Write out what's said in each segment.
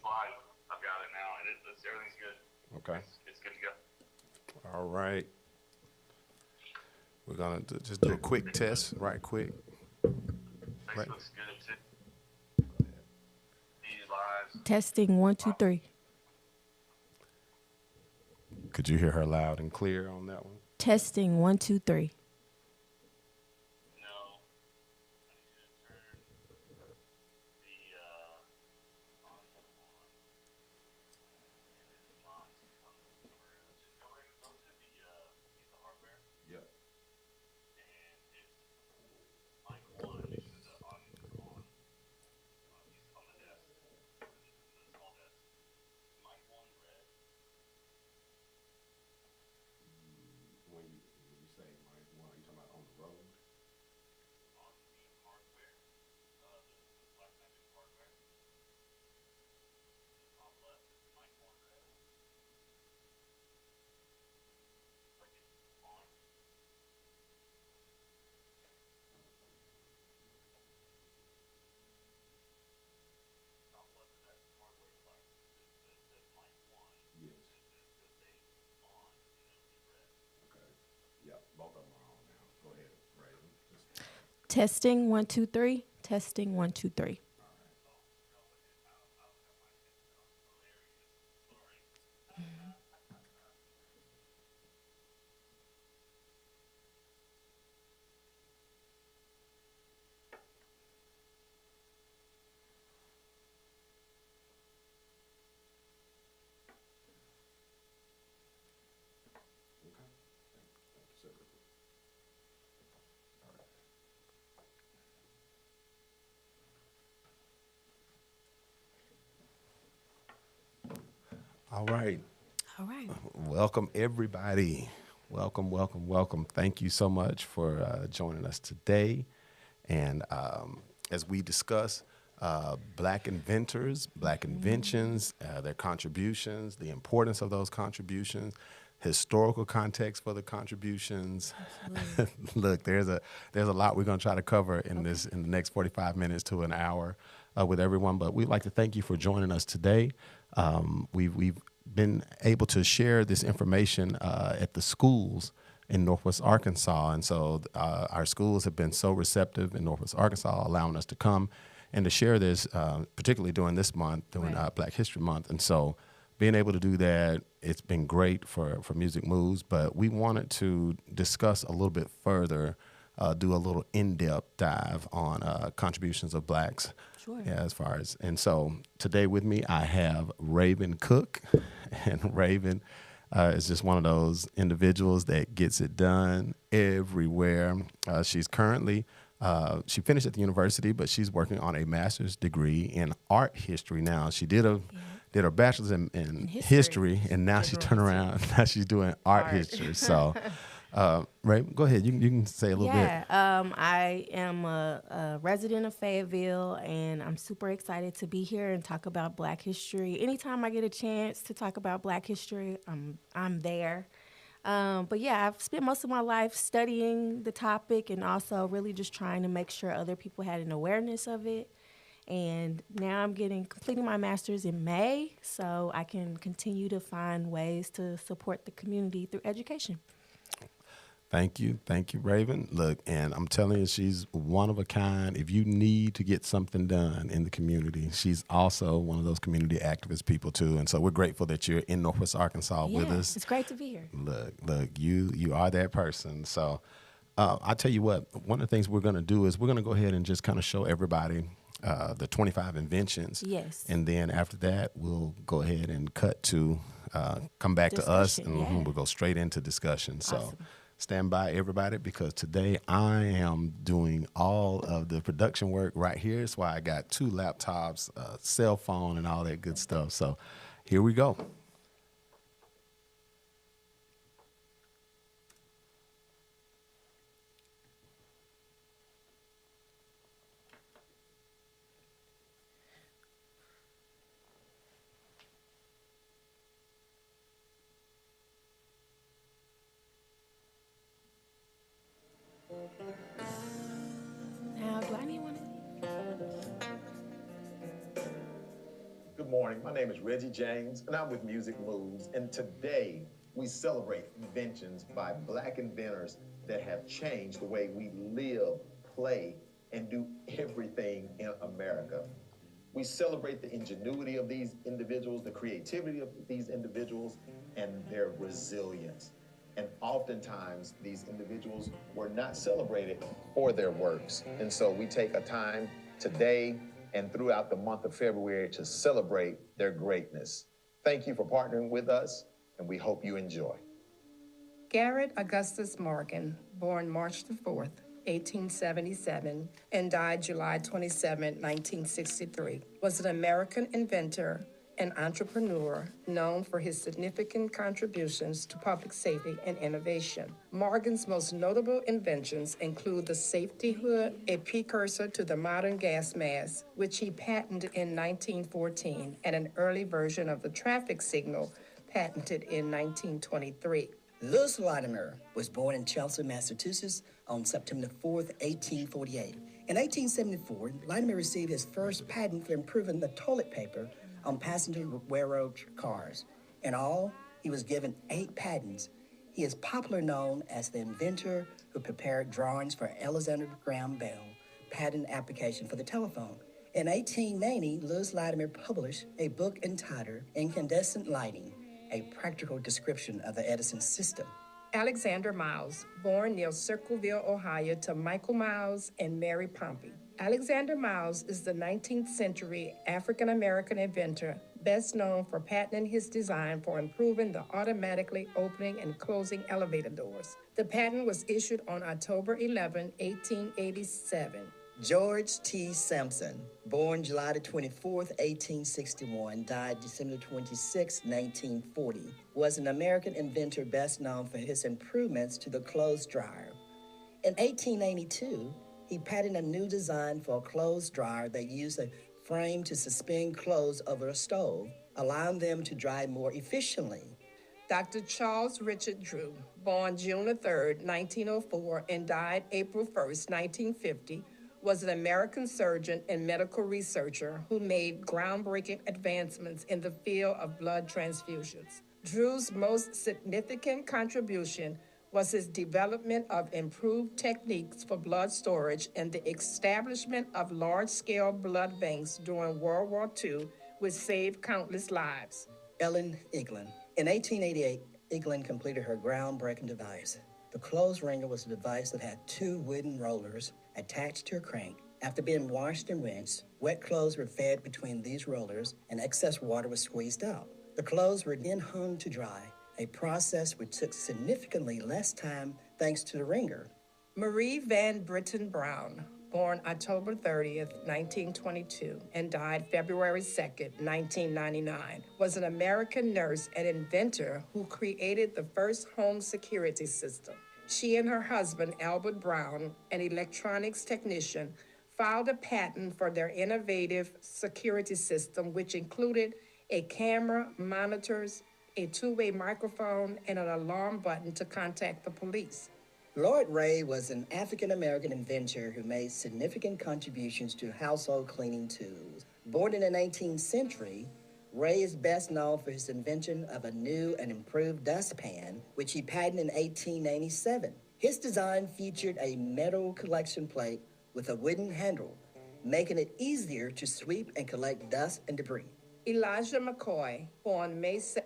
live. I've got it now, and everything's good. Okay. It's good to go. All right. We're gonna just do a quick test, right quick. Right. Facebook's good too. The lives. Testing one, two, three. Could you hear her loud and clear on that one? Testing one, two, three. No. I need you to turn the audio on. And it's not coming through. Go to the piece of hardware, Yep. and it's mic one. Make sure the audio is on. He's on the desk, the small desk. Mic one red. When you say mic one, are you talking about on the road? On the hardware, the Black Magic hardware, the top left is mic one red. Like it's on. Top left of that hardware device that says mic one. Yes. It'll say on, and it'll be red. Okay. Yep. Both of them are on now. Go ahead, Raven. Just Testing one, two, three. Testing one, two, three. okay. Thank you, sir. All right. All right. Welcome, everybody. Welcome, welcome, welcome. Thank you so much for joining us today. And as we discuss Black inventors, Black inventions, their contributions, the importance of those contributions, historical context for the contributions. Look, there's a lot we're going to try to cover in this in the next 45 minutes to an hour with everyone. But we'd like to thank you for joining us today. We've been able to share this information at the schools in Northwest Arkansas. And so our schools have been so receptive in Northwest Arkansas, allowing us to come and to share this, particularly during this month, during Right. Black History Month. And so being able to do that, it's been great for Music Moves, but we wanted to discuss a little bit further, do a little in-depth dive on contributions of Blacks. Sure. Yeah, as far as, and so today with me, I have Raven Cook, and Raven is just one of those individuals that gets it done everywhere. She's currently, she finished at the university, but she's working on a master's degree in art history now. She did her bachelor's in history, and now she turned around, now she's doing art history. So, Raven, go ahead. You can say a little bit. Yeah, I am a resident of Fayetteville, and I'm super excited to be here and talk about Black history. Anytime I get a chance to talk about Black history, I'm there. But yeah, I've spent most of my life studying the topic and also really just trying to make sure other people had an awareness of it. And now I'm completing my master's in May, so I can continue to find ways to support the community through education. Thank you, Raven. Look, and I'm telling you, she's one of a kind. If you need to get something done in the community, she's also one of those community activist people too. And so we're grateful that you're in Northwest Arkansas with Yeah, us. it's great to be here. Look, you are that person. So I tell you what, one of the things we're going to do is we're going to go ahead and just kind of show everybody the 25 inventions. Yes. And then after that, we'll go ahead and cut to come back to us, and Discussion, yeah. we'll go straight into discussion. So. Awesome. Stand by, everybody, because today I am doing all of the production work right here. That's why I got 2 laptops, a cell phone, and all that good stuff. So here we go. Now, do I need one of these? Good morning. My name is Reggie James, and I'm with Music Moves. And today, we celebrate inventions by Black inventors that have changed the way we live, play, and do everything in America. We celebrate the ingenuity of these individuals, the creativity of these individuals, and their resilience. And oftentimes, these individuals were not celebrated for their works. And so we take a time today and throughout the month of February to celebrate their greatness. Thank you for partnering with us, and we hope you enjoy. Garrett Augustus Morgan, born March the 4th, 1877, and died July 27, 1963, was an American inventor and entrepreneur known for his significant contributions to public safety and innovation. Morgan's most notable inventions include the safety hood, a precursor to the modern gas mask, which he patented in 1914, and an early version of the traffic signal patented in 1923. Louis Latimer was born in Chelsea, Massachusetts on September 4th, 1848. In 1874, Latimer received his first patent for improving the toilet paper on passenger railroad cars. In all, he was given 8 patents. He is popularly known as the inventor who prepared drawings for Alexander Graham Bell patent application for the telephone. In 1890, Louis Latimer published a book entitled Incandescent Lighting, a practical description of the Edison system. Alexander Miles, born near Circleville, Ohio, to Michael Miles and Mary Pompey. Alexander Miles is the 19th century African-American inventor, best known for patenting his design for improving the automatically opening and closing elevator doors. The patent was issued on October 11, 1887. George T. Sampson, born July 24th, 1861, died December 26, 1940, was an American inventor best known for his improvements to the clothes dryer. In 1882, he patented a new design for a clothes dryer that used a frame to suspend clothes over a stove, allowing them to dry more efficiently. Dr. Charles Richard Drew, born June 3, 1904, and died April 1, 1950, was an American surgeon and medical researcher who made groundbreaking advancements in the field of blood transfusions. Drew's most significant contribution was his development of improved techniques for blood storage and the establishment of large-scale blood banks during World War II, which saved countless lives. Ellen Eglin. In 1888, Eglin completed her groundbreaking device. The clothes wringer was a device that had 2 wooden rollers attached to a crank. After being washed and rinsed, wet clothes were fed between these rollers and excess water was squeezed out. The clothes were then hung to dry, a process which took significantly less time thanks to the wringer. Marie Van Britten Brown, born October 30th, 1922, and died February 2nd, 1999, was an American nurse and inventor who created the first home security system. She and her husband, Albert Brown, an electronics technician, filed a patent for their innovative security system, which included a camera, monitors, a 2-way microphone, and an alarm button to contact the police. Lloyd Ray was an African-American inventor who made significant contributions to household cleaning tools. Born in the 19th century, Ray is best known for his invention of a new and improved dustpan, which he patented in 1897. His design featured a metal collection plate with a wooden handle, making it easier to sweep and collect dust and debris. Elijah McCoy, born May 2nd,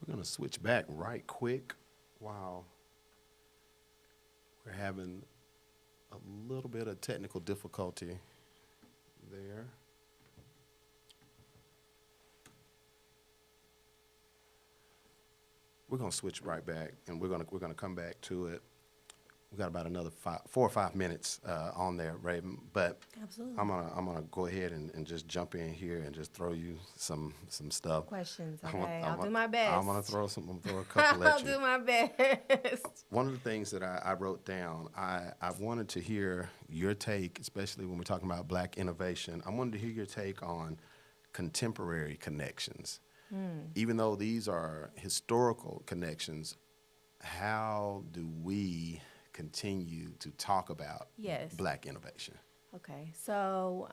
We're going to switch back right quick while we're having a little bit of technical difficulty there. We're gonna switch right back, and we're gonna come back to it. We got about another 4 or 5 minutes on there, Raven. But Absolutely. I'm gonna go ahead and just jump in here and just throw you some stuff. Questions, I want- okay? I I'll want- do my best. I'm gonna throw a couple at I'll you. do my best. One of the things that I wrote down, I wanted to hear your take, especially when we're talking about Black innovation. I wanted to hear your take on contemporary connections. Even though these are historical connections, how do we continue to talk about Yes. Black innovation? Okay, so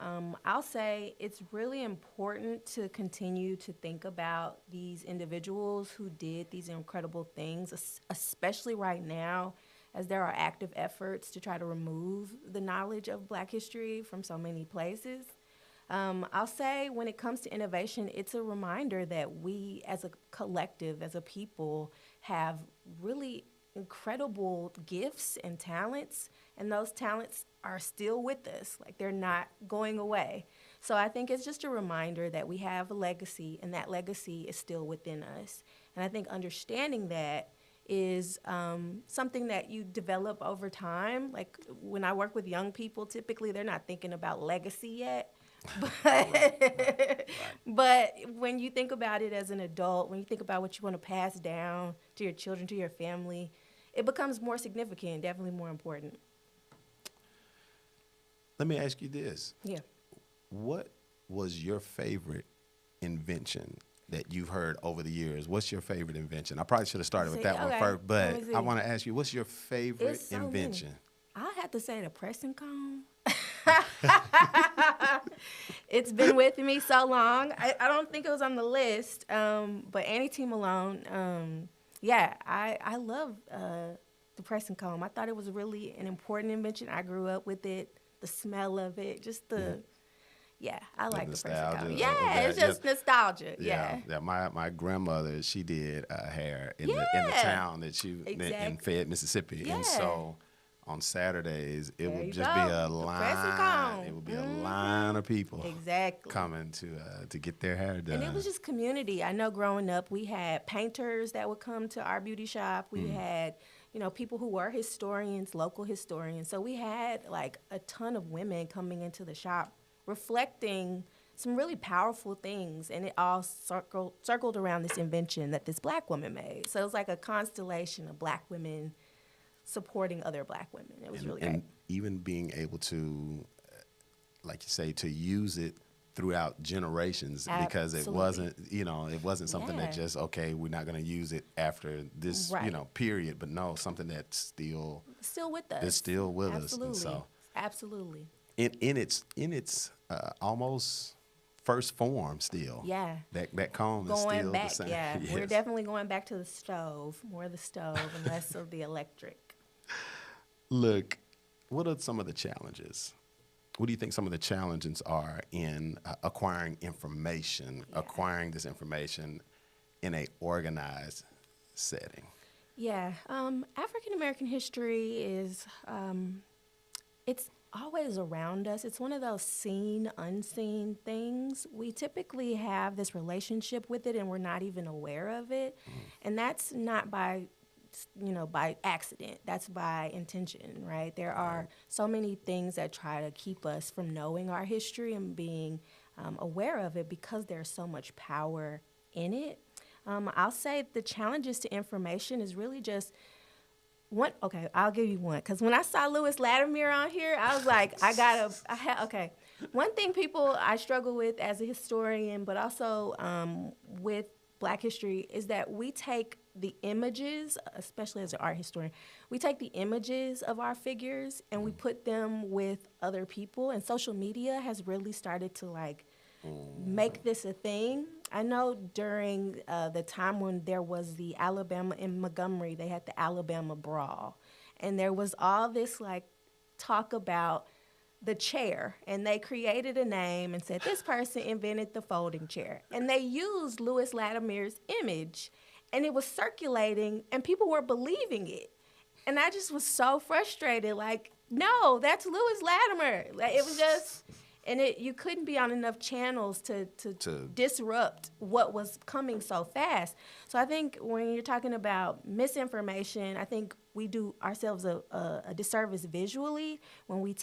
I'll say it's really important to continue to think about these individuals who did these incredible things, especially right now, as there are active efforts to try to remove the knowledge of Black history from so many places. I'll say when it comes to innovation, it's a reminder that we as a collective, as a people, have really incredible gifts and talents, and those talents are still with us. Like, they're not going away. So I think it's just a reminder that we have a legacy, and that legacy is still within us. And I think understanding that is something that you develop over time. Like, when I work with young people, typically they're not thinking about legacy yet. But when you think about it as an adult, when you think about what you want to pass down to your children, to your family, it becomes more significant, definitely more important. Let me ask you this. Yeah. What was your favorite invention that you've heard over the years? What's your favorite invention? I probably should have started with See, that one okay, first, let me but see. I want to ask you, what's your favorite It's so many. invention? I have to say the pressing comb. It's been with me so long. I don't think it was on the list, but Annie T. Malone, yeah, I love the pressing comb. I thought it was really an important invention. I grew up with it, the smell of it, just yeah, I like the pressing nostalgia comb. of Yeah, that, it's just nostalgia. Yeah. Yeah. My grandmother, she did hair in the Yeah. town that she in Exactly. Fayette, Mississippi, and Yeah. so on Saturdays it There would you just go. be a The pressing line. comb. It would be a line of people Exactly. coming to get their hair done. And it was just community. I know growing up, we had painters that would come to our beauty shop. We had, people who were historians, local historians. So we had like a ton of women coming into the shop reflecting some really powerful things. And it all circled around this invention that this Black woman made. So it was like a constellation of Black women supporting other Black women. It was really great. And even being able to, like you say, to use it throughout generations, because it Absolutely. wasn't something that Yeah. just, okay, we're not going to use it after this, Right. Period, but no, something that's still Still with us. it's still with us. Absolutely. And so Absolutely. in its almost first form still. Yeah. That comb is Going still back, the same. yeah. We're Yes. definitely going back to the stove, more of the stove and less of the electric. Look, what are some of the challenges? What do you think some of the challenges are in acquiring information, acquiring this information in a organized setting? Yeah, African American history is, it's always around us. It's one of those seen, unseen things. We typically have this relationship with it and we're not even aware of it. And that's not by accident. That's by intention, right? There are so many things that try to keep us from knowing our history and being aware of it because there's so much power in it. I'll say the challenges to information is really just one. Okay, I'll give you one. Because when I saw Lewis Latimer on here, I was like, okay. One thing I struggle with as a historian, but also with Black history, is that we take the images, especially as an art historian, we take the images of our figures and we put them with other people. And social media has really started to make this a thing. I know during the time when there was the Alabama in Montgomery, they had the Alabama Brawl. And there was all this talk about the chair, and they created a name and said this person invented the folding chair. And they used Lewis Latimer's image, and it was circulating, and people were believing it. And I just was so frustrated. No, that's Lewis Latimer. Like, it was just, and you couldn't be on enough channels to disrupt what was coming so fast. So I think when you're talking about misinformation, I think we do ourselves a disservice visually when we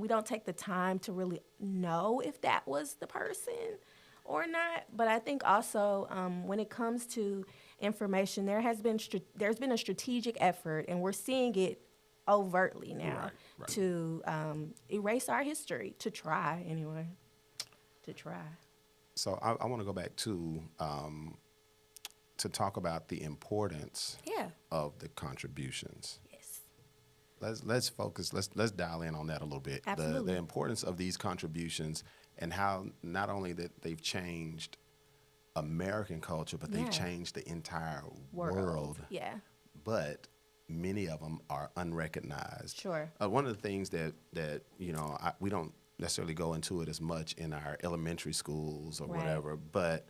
don't take the time to really know if that was the person or not. But I think also when it comes to information, there's been a strategic effort, and we're seeing it overtly now Right. to erase our history, to try. So I want to go back to talk about the importance Yeah. of the contributions. Yes. Let's focus. Let's dial in on that a little bit. Absolutely. The importance of these contributions and how not only that they've changed American culture, but they've Yeah. changed the entire world. Yeah. But many of them are unrecognized. Sure. One of the things that we don't necessarily go into it as much in our elementary schools or Right. whatever, but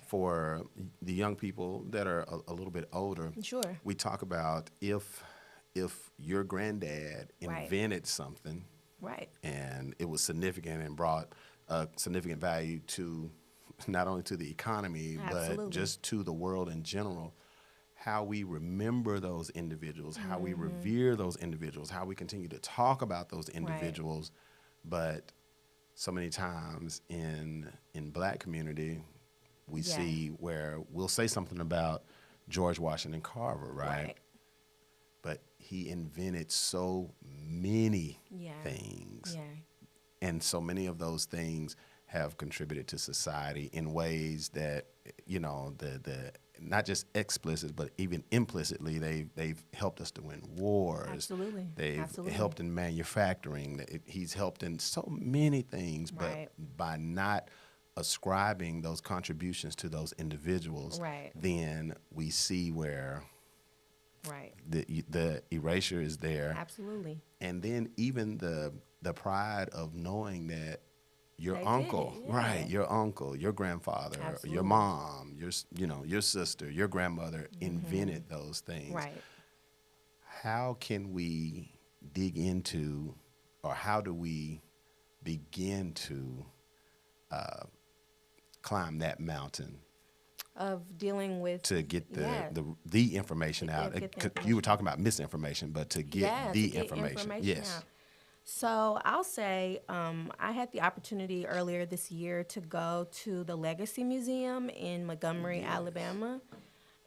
for the young people that are a little bit older, Sure. we talk about if your granddad Right. invented something Right. and it was significant and brought significant value to not only to the economy, Absolutely. but just to the world in general, how we remember those individuals, how we revere those individuals, how we continue to talk about those individuals. But so many times in Black community, we Yeah. see where we'll say something about George Washington Carver, right? But he invented so many Yeah. things. Yeah. And so many of those things have contributed to society in ways that, the not just explicit, but even implicitly, they've helped us to win wars. Absolutely. They've Absolutely. helped in manufacturing. He's helped in so many things, Right. but by not ascribing those contributions to those individuals, Right. then we see where Right. the erasure is there. Absolutely. And then even the pride of knowing that your They did uncle, it, yeah. right, your uncle, your grandfather, Absolutely. your mom, your sister, your grandmother invented those things. Right. How can we dig into, or how do we begin to climb that mountain Of dealing with to get Yeah. the information out? get the 'Cause you were talking about misinformation, but to get Yeah, the to get information. Yes. out. So I'll say I had the opportunity earlier this year to go to the Legacy Museum in Montgomery, Alabama.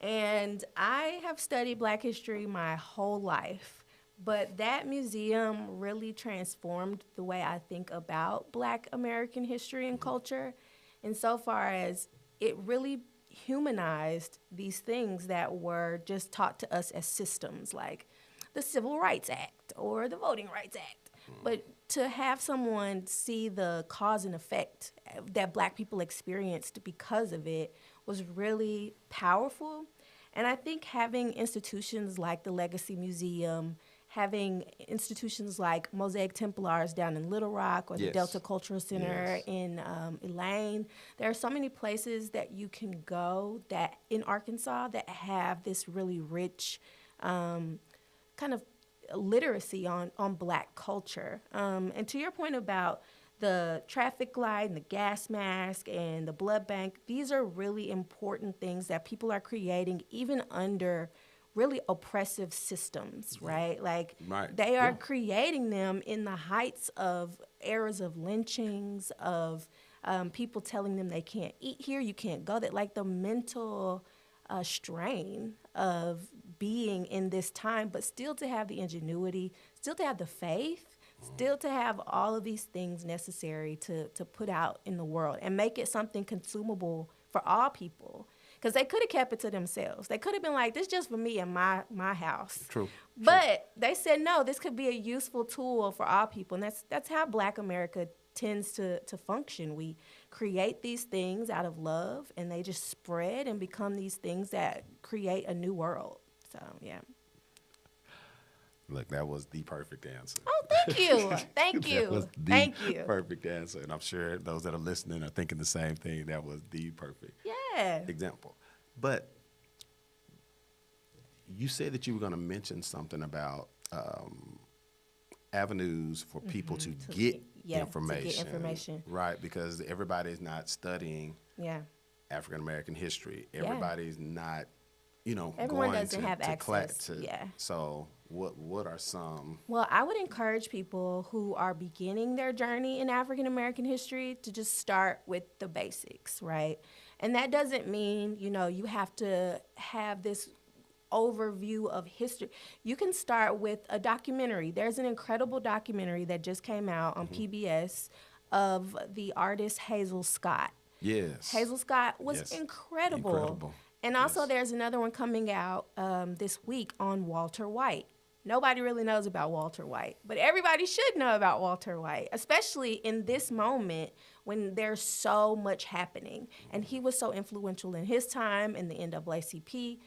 And I have studied Black history my whole life. But that museum really transformed the way I think about Black American history and culture, insofar as it really humanized these things that were just taught to us as systems, like the Civil Rights Act or the Voting Rights Act. But to have someone see the cause and effect that Black people experienced because of it was really powerful. And I think having institutions like the Legacy Museum, having institutions like Mosaic Templars down in Little Rock or the Yes. Delta Cultural Center Yes. in Elaine, there are so many places that you can go that in Arkansas that have this really rich kind of literacy on Black culture. And to your point about the traffic light and the gas mask and the blood bank, these are really important things that people are creating even under really oppressive systems, right? Like Right. they are Yeah. creating them in the heights of eras of lynchings, of people telling them they can't eat here, you can't go there. Like the mental strain of being in this time, but still to have the ingenuity, still to have the faith, still to have all of these things necessary to put out in the world and make it something consumable for all people. Because they could have kept it to themselves. They could have been like, this is just for me and my house. True. But they said, no, this could be a useful tool for all people. And that's how Black America tends to function. We create these things out of love, and they just spread and become these things that create a new world. So, yeah. Look, that was the perfect answer. Oh, thank you. Thank That you. was the Thank you. perfect answer. And I'm sure those that are listening are thinking the same thing. That was the perfect Yeah. example. But you said that you were going to mention something about avenues for people to To get yeah, to get information. information. Right, because everybody's not studying Yeah. African American history. Everybody's not, Everyone going doesn't to, have access. access, yeah. So what are some? Well, I would encourage people who are beginning their journey in African American history to just start with the basics, right? And that doesn't mean, you have to have this overview of history. You can start with a documentary. There's an incredible documentary that just came out on PBS of the artist Hazel Scott. Yes. Hazel Scott was Yes. incredible. Incredible. And also, Yes. there's another one coming out this week on Walter White. Nobody really knows about Walter White, but everybody should know about Walter White, especially in this moment when there's so much happening. And he was so influential in his time in the NAACP.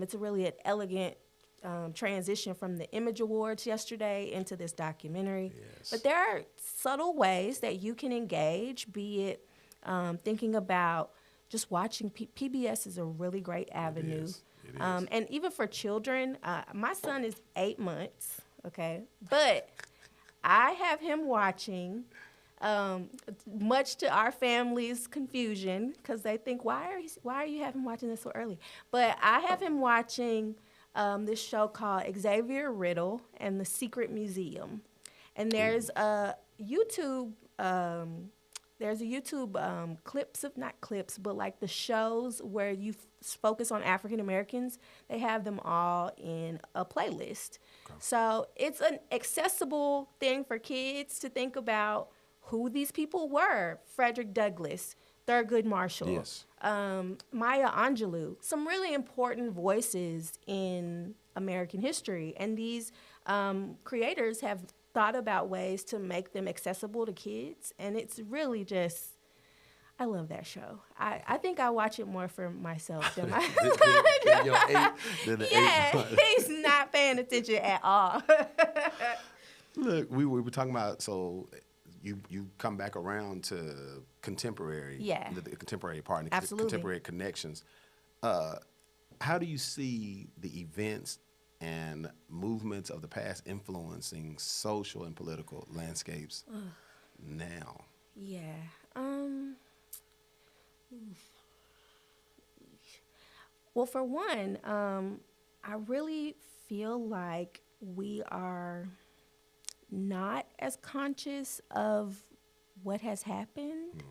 It's really an elegant transition from the Image Awards yesterday into this documentary. Yes. But there are subtle ways that you can engage, be it thinking about just watching. PBS is a really great avenue. It is. And even for children, my son is 8 months, okay? But I have him watching, much to our family's confusion, because they think, why are you having him watching this so early? But I have him watching this show called Xavier Riddle and the Secret Museum. And there's a YouTube clips of, not clips, but like the shows where you focus on African Americans. They have them all in a playlist. Okay. So it's an accessible thing for kids to think about who these people were. Frederick Douglass, Thurgood Marshall, Yes. Maya Angelou, some really important voices in American history. And these creators have thought about ways to make them accessible to kids, and it's really just, I love that show. I think I watch it more for myself than my son. He's not paying attention at all. Look, we were talking about, so you come back around to contemporary, the contemporary part, and the Absolutely. contemporary connections. How do you see the events and movements of the past influencing social and political landscapes now? Yeah. Well, for one, I really feel like we are not as conscious of what has happened.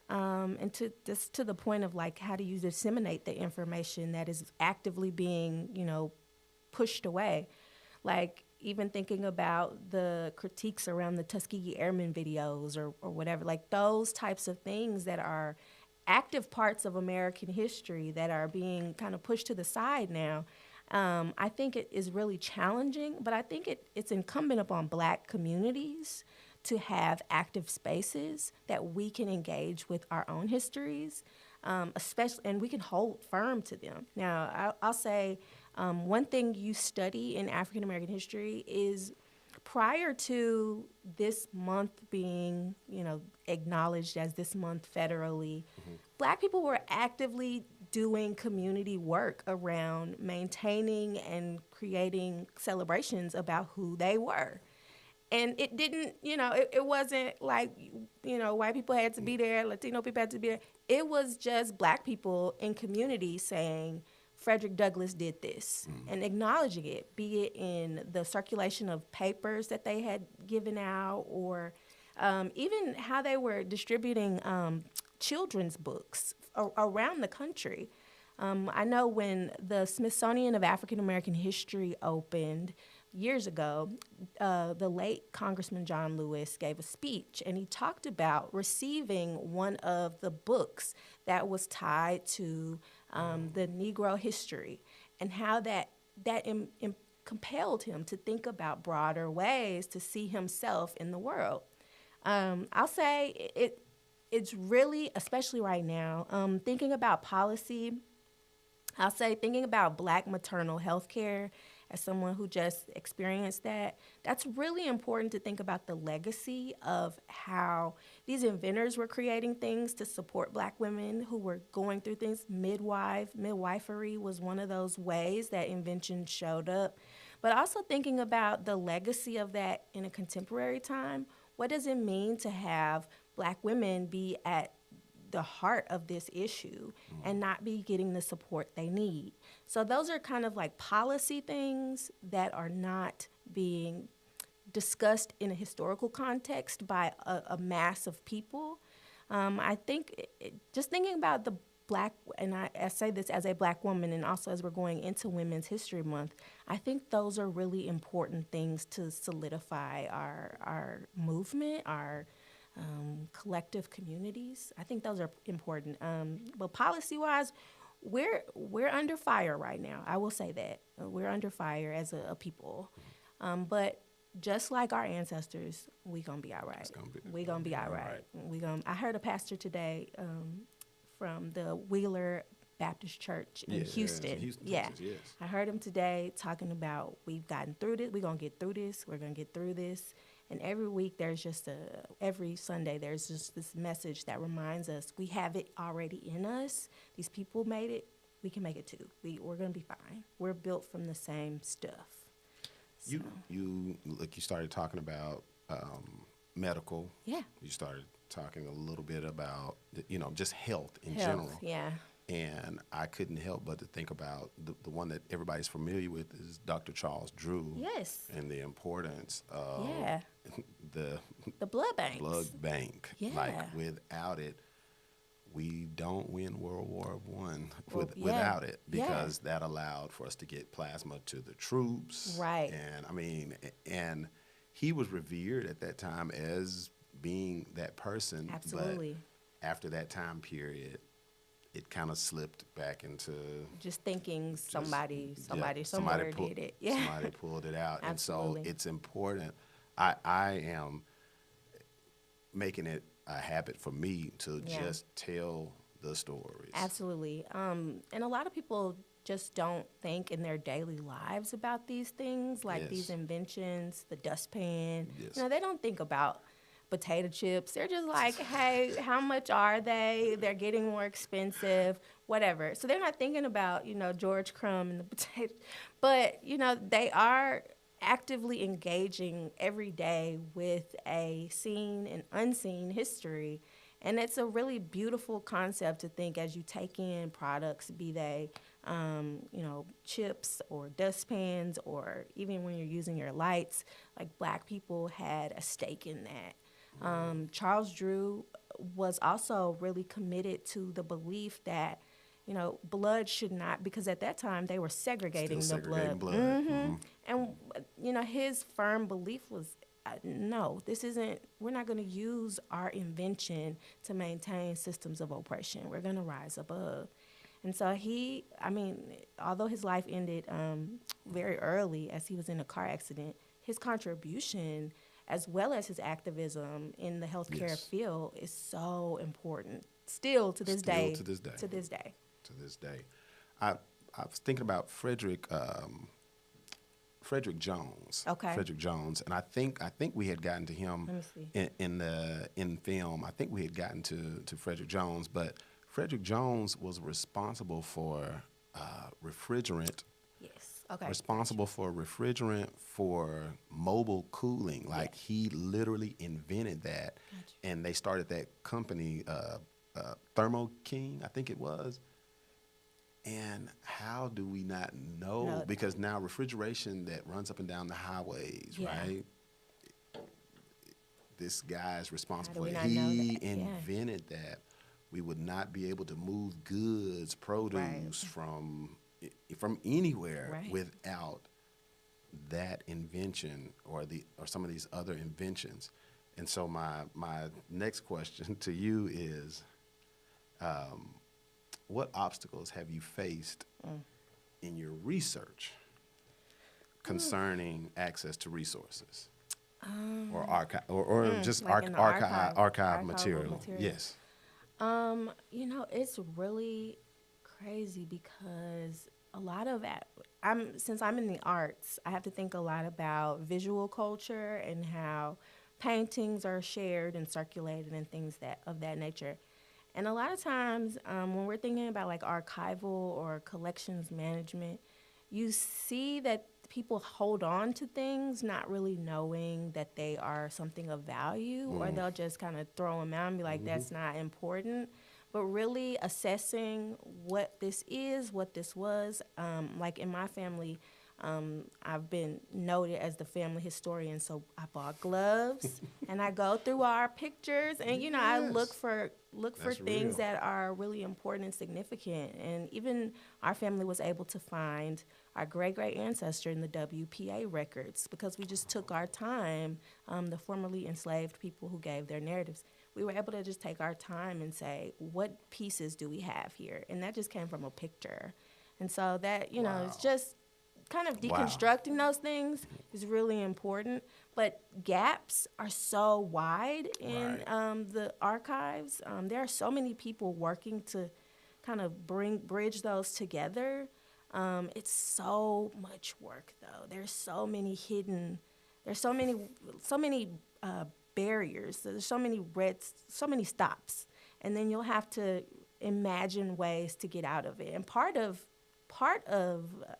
And to the point of like, how do you disseminate the information that is actively being, pushed away? Like, even thinking about the critiques around the Tuskegee Airmen videos or whatever, like those types of things that are active parts of American history that are being kind of pushed to the side now. I think it is really challenging, but I think it's incumbent upon Black communities to have active spaces that we can engage with our own histories, especially, and we can hold firm to them. Now, I'll say one thing you study in African American history is, prior to this month being, acknowledged as this month federally, Black people were actively doing community work around maintaining and creating celebrations about who they were. And it didn't, it wasn't like, white people had to be there, Latino people had to be there. It was just Black people in community saying, Frederick Douglass did this, and acknowledging it, be it in the circulation of papers that they had given out, or even how they were distributing children's books around the country. I know when the Smithsonian of African American History opened years ago, the late Congressman John Lewis gave a speech, and he talked about receiving one of the books that was tied to the Negro history, and how that compelled him to think about broader ways to see himself in the world. I'll say it's really, especially right now, thinking about policy. I'll say thinking about Black maternal health care, as someone who just experienced that, that's really important to think about the legacy of how these inventors were creating things to support Black women who were going through things. Midwifery was one of those ways that invention showed up. but also thinking about the legacy of that in a contemporary time. What does it mean to have Black women be at the heart of this issue and not be getting the support they need? So those are kind of like policy things that are not being discussed in a historical context by a mass of people. I think just thinking about the Black, and I say this as a Black woman and also as we're going into Women's History Month, I think those are really important things to solidify our movement, our collective communities. I think those are important. But policy-wise, we're under fire right now. I will say that. We're under fire as a people. But just like our ancestors, we gonna be all right. We gonna be all right. I heard a pastor today from the Wheeler Baptist Church in Houston. Texas, yes. I heard him today talking about we've gotten through this. We're gonna get through this. We're gonna get through this. And every week every Sunday there's just this message that reminds us we have it already in us. These people made it. We can make it too. We're gonna be fine. We're built from the same stuff. So, You started talking about medical. Yeah. You started talking a little bit about just health in health, general. yeah. And I couldn't help but to think about the one that everybody's familiar with is Dr. Charles Drew. Yes. And the importance of Yeah. the blood banks. blood bank. Yeah. Like without it, we don't win World War I yeah. without it, Yeah. because that allowed for us to get plasma to the troops. Right. And he was revered at that time as being that person. Absolutely. But after that time period, it kind of slipped back into Just thinking somebody somebody somewhere did it. Yeah. Somebody pulled it out. Absolutely. And so it's important. I am making it a habit for me to Yeah. just tell the stories. Absolutely. And a lot of people just don't think in their daily lives about these things, like Yes. these inventions, the dustpan. Yes. They don't think about potato chips. They're just like, hey, how much are they? They're getting more expensive, whatever. So they're not thinking about, George Crumb and the potato. But, they are actively engaging every day with a seen and unseen history. And it's a really beautiful concept to think as you take in products, be they, chips or dustpans, or even when you're using your lights, like Black people had a stake in that. Charles Drew was also really committed to the belief that, blood should not, because at that time they were segregating Still the segregating blood. blood. Mhm. And, his firm belief was, no, we're not going to use our invention to maintain systems of oppression. We're going to rise above. And so although his life ended very early as he was in a car accident, his contribution as well as his activism in the healthcare Yes. field is so important still to this day. To this day. To this day. To this day. I was thinking about Frederick Jones. Okay. Frederick Jones, and I think we had gotten to him Let me see. in film. I think we had gotten to Frederick Jones, but Frederick Jones was responsible for refrigerant. Yes. Okay. Responsible for refrigerant for mobile cooling. Like he literally invented that, and they started that company, Thermo King, I think it was. And how do we not know? No. Because now refrigeration that runs up and down the highways, Yeah. right? This guy is responsible. we for not it. know He that? Yeah. invented that. We would not be able to move goods, produce from anywhere Right. without that invention or some of these other inventions. And so my next question to you is, what obstacles have you faced in your research concerning access to resources or archive or just like in the archive archival material? material. Yes. It's really crazy because a lot of since I'm in the arts, I have to think a lot about visual culture and how paintings are shared and circulated and things of that nature. And a lot of times when we're thinking about like archival or collections management, you see that people hold on to things not really knowing that they are something of value, or they'll just kind of throw them out and be like, that's not important. But really assessing what this is, what this was. Like in my family, I've been noted as the family historian, so I bought gloves and I go through our pictures, and you know, I look for That's things real. that are really important and significant. And even our family was able to find our great great ancestor in the WPA records, because we just took our time. The formerly enslaved people who gave their narratives, we were able to just take our time and say, what pieces do we have here? And that just came from a picture. And so that, you know, it's just kind of Wow. deconstructing those things is really important. But gaps are so wide in Right. the archives. There are so many people working to kind of bridge those together. It's so much work, though. There's so many hidden. There's so many barriers. There's so many stops, and then you'll have to imagine ways to get out of it. And part of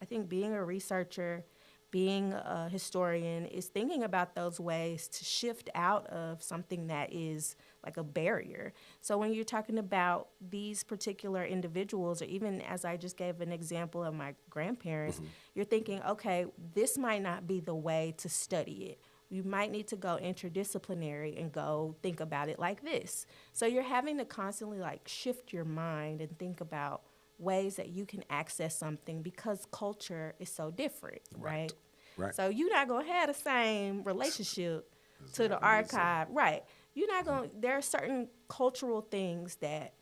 I think being a researcher, being a historian, is thinking about those ways to shift out of something that is like a barrier. So when you're talking about these particular individuals, or even as I just gave an example of my grandparents, you're thinking, okay, this might not be the way to study it. You might need to go interdisciplinary and go think about it like this. So you're having to constantly like shift your mind and think about ways that you can access something, because culture is so different, right? Right. So you're not gonna have the same relationship to the not gonna be the same. archive, right? You're not gonna. There are certain cultural things that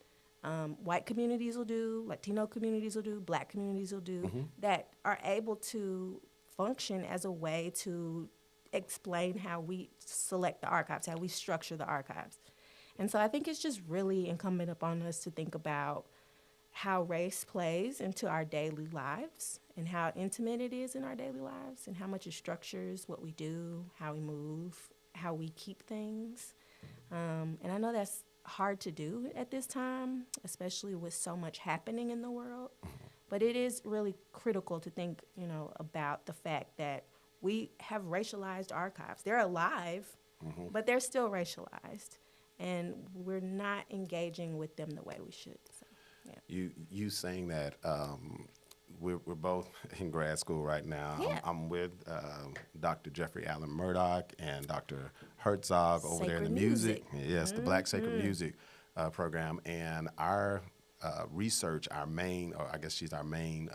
white communities will do, Latino communities will do, Black communities will do, that are able to function as a way to explain how we select the archives, how we structure the archives. And so I think it's just really incumbent upon us to think about how race plays into our daily lives, and how intimate it is in our daily lives, and how much it structures what we do, how we move, how we keep things. And I know that's hard to do at this time, especially with so much happening in the world. But it is really critical to think, you know, about the fact that we have racialized archives. They're alive, but they're still racialized, and we're not engaging with them the way we should. So, yeah. You saying that we're both in grad school right now. Yeah. I'm with Dr. Jeffrey Allen Murdoch and Dr. Herzog over there in the Sacred music. music. Yes, the Black Sacred Music program. And our research, our main, or I guess she's our main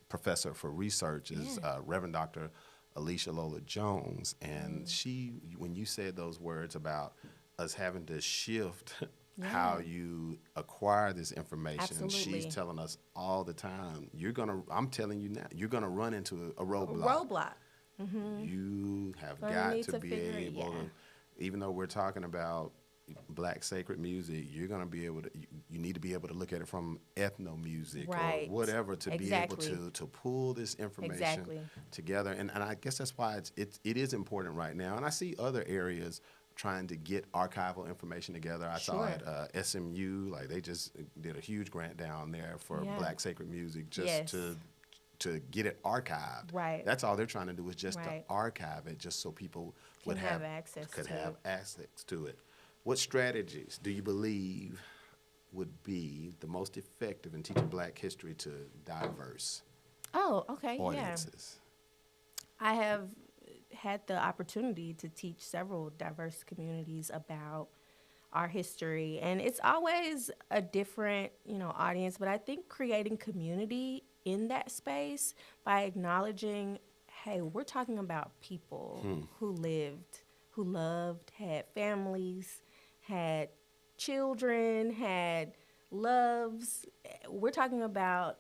professor for research is Reverend Dr. Alicia Lola Jones. And she, when you said those words about us having to shift how you acquire this information, Absolutely. she's telling us all the time, I'm telling you now, you're gonna run into a roadblock. Roadblock. You have Gonna got need to to be figure it, able to, even though we're talking about Black sacred music, you're gonna be able to, you need to be able to look at it from ethno music Right. or whatever to Exactly. be able to pull this information Exactly. together. And I guess that's why it is important right now. And I see other areas trying to get archival information together. I saw Sure. at SMU, like they just did a huge grant down there for Yeah. Black sacred music just Yes. to get it archived. Right. That's all they're trying to do is just Right. to archive it, just so people would have have access could to have it. access to it. What strategies do you believe would be the most effective in teaching Black history to diverse Oh, okay, audiences? I have had the opportunity to teach several diverse communities about our history, and it's always a different, you know, audience. But I think creating community in that space by acknowledging, hey, we're talking about people who lived, who loved, had families, had children, had loves. We're talking about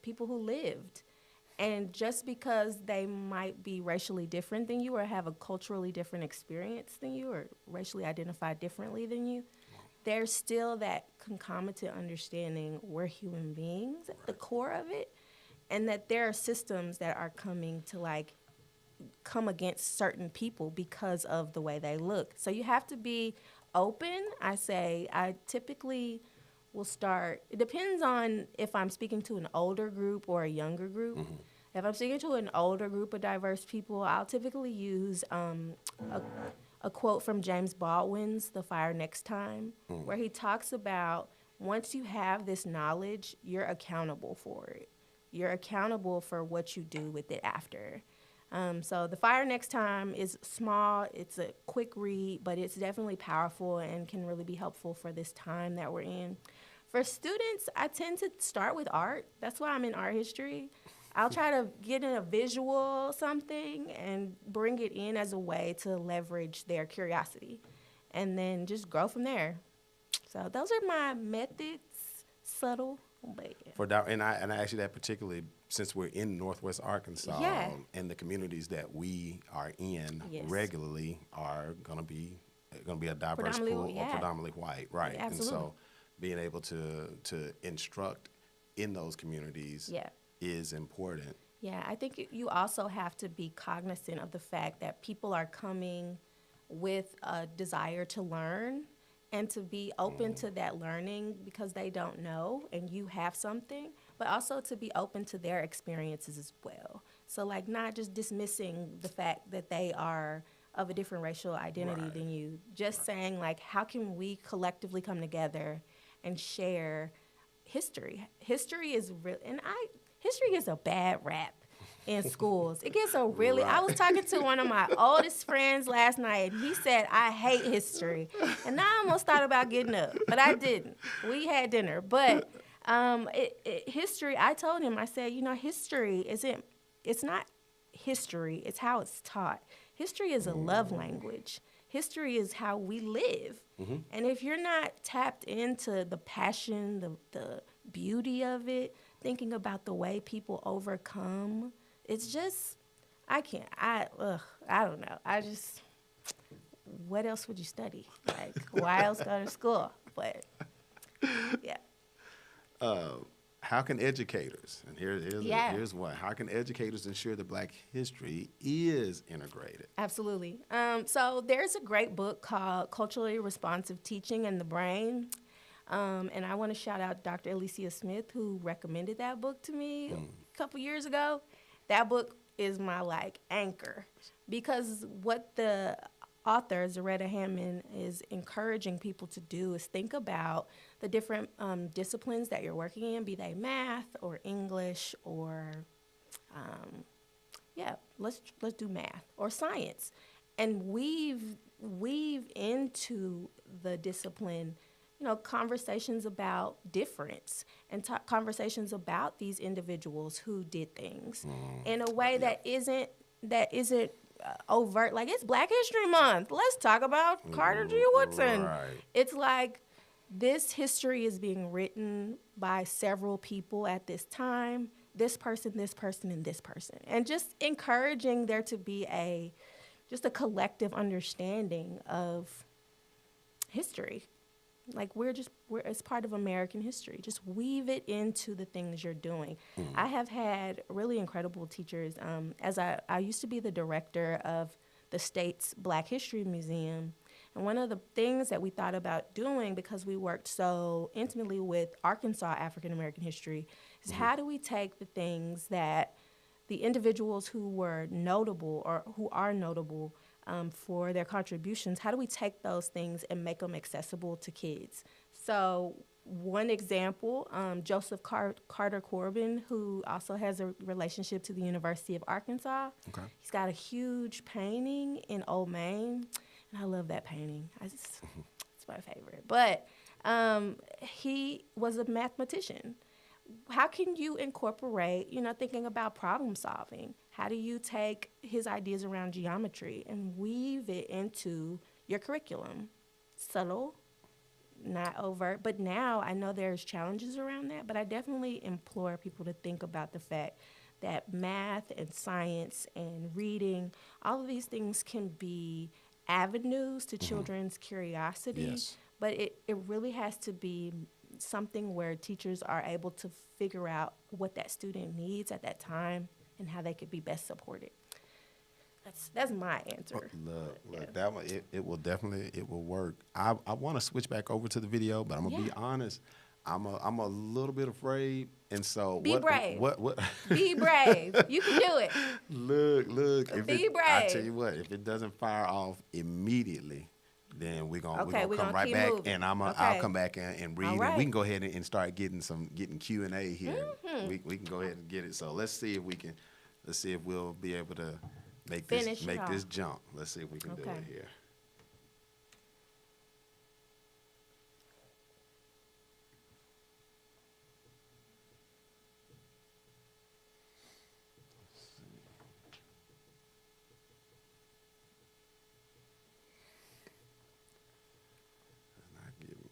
people who lived. And just because they might be racially different than you, or have a culturally different experience than you, or racially identified differently than you, there's still that concomitant understanding we're human beings at the core of it, and that there are systems that are coming to like come against certain people because of the way they look. So you have to be open. I typically will start, it depends on if I'm speaking to an older group or a younger group. If I'm speaking to an older group of diverse people, I'll typically use a quote from James Baldwin's The Fire Next Time, where he talks about once you have this knowledge, you're accountable for it. You're accountable for what you do with it after. So The Fire Next Time is small, it's a quick read, but it's definitely powerful and can really be helpful for this time that we're in. For students, I tend to start with art. That's why I'm in art history. I'll try to get in a visual something and bring it in as a way to leverage their curiosity and then just grow from there. So those are my methods, subtle, but yeah. And I actually that particularly since we're in Northwest Arkansas Yeah. and the communities that we are in Yes. regularly are going to be a diverse Predominantly, pool yeah. or predominantly white, right? Yeah, and absolutely. so being able to instruct in those communities Yeah. is important. Yeah, I think you also have to be cognizant of the fact that people are coming with a desire to learn and to be open to that learning because they don't know and you have something, but also to be open to their experiences as well. So, like, not just dismissing the fact that they are of a different racial identity Right. than you, just saying, like, how can we collectively come together and share history? History is real, and history gets a bad rap in schools. It gets a really, I was talking to one of my oldest friends last night, and he said, I hate history. And I almost thought about getting up, but I didn't. We had dinner. But history, I told him, I said, history it's not history, it's how it's taught. History is a love language. History is how we live. And if you're not tapped into the passion, the beauty of it, thinking about the way people overcome, it's just, I don't know. What else would you study? Like, why else go to school? But, yeah. How can educators, and Yeah. here's what, how can educators ensure that Black history is integrated? Absolutely. So there's a great book called Culturally Responsive Teaching and the Brain. And I want to shout out Dr. Alicia Smith, who recommended that book to me a couple years ago. That book is my, anchor. Because what the author, Zaretta Hammond, is encouraging people to do is think about the different disciplines that you're working in, be they math or English or let's do math or science, and weave into the discipline, conversations about difference and conversations about these individuals who did things in a way that isn't overt. Like, it's Black History Month. Let's talk about Carter G. Woodson. Right. It's like this history is being written by several people at this time. This person, and this person. And just encouraging there to be a collective understanding of history. Like, it's part of American history. Just weave it into the things you're doing. I have had really incredible teachers. As I used to be the director of the state's Black History Museum. And one of the things that we thought about doing, because we worked so intimately with Arkansas African American history, is how do we take the things that the individuals who were notable or who are notable for their contributions, how do we take those things and make them accessible to kids? So one example, Joseph Carter Corbin, who also has a relationship to the University of Arkansas. Okay. He's got a huge painting in Old Main, and I love that painting. It's my favorite. But he was a mathematician. How can you incorporate, thinking about problem solving? How do you take his ideas around geometry and weave it into your curriculum? Subtle, not overt, but now I know there's challenges around that, but I definitely implore people to think about the fact that math and science and reading, all of these things can be avenues to children's curiosity, Yes. but it really has to be something where teachers are able to figure out what that student needs at that time and how they could be best supported. That's my answer. Look, that one, it will work. I want to switch back over to the video, but I'm gonna be honest. I'm a little bit afraid, and so Be brave. What? Be brave. You can do it. Look. If Be I tell brave. you what, if it doesn't fire off immediately, then we're gonna Okay, we're come gonna right keep back, moving. and I'll Okay. come back and read, All and right. we can go ahead and start getting Q&A here. Mm-hmm. We can go ahead and get it. So let's see if we'll be able to make Finish it this off. jump. Let's see if we can do Okay. it here. It's not giving.